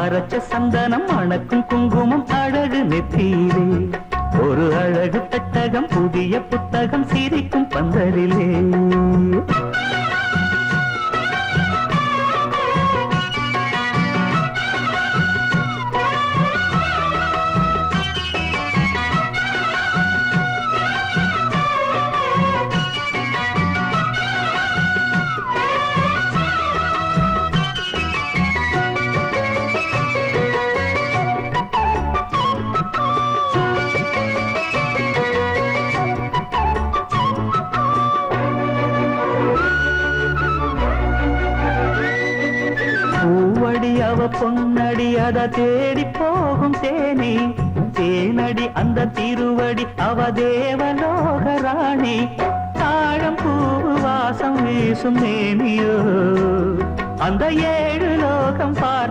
அரைச்ச சந்தனம் அணக்கும் குங்குமம் அழகு நெத்தியிலே ஒரு அழகு பெட்டகம் புதிய புத்தகம் சிரிக்கும் பந்தலிலே அவ பொன்னடி அத தேடி போகும் தேனி தேனடி அந்த திருவடி அவ தேவலோக ராணி தாழம் பூ வாசம் வீசும் மேனியோ அந்த 7 லோகம் பார்த்து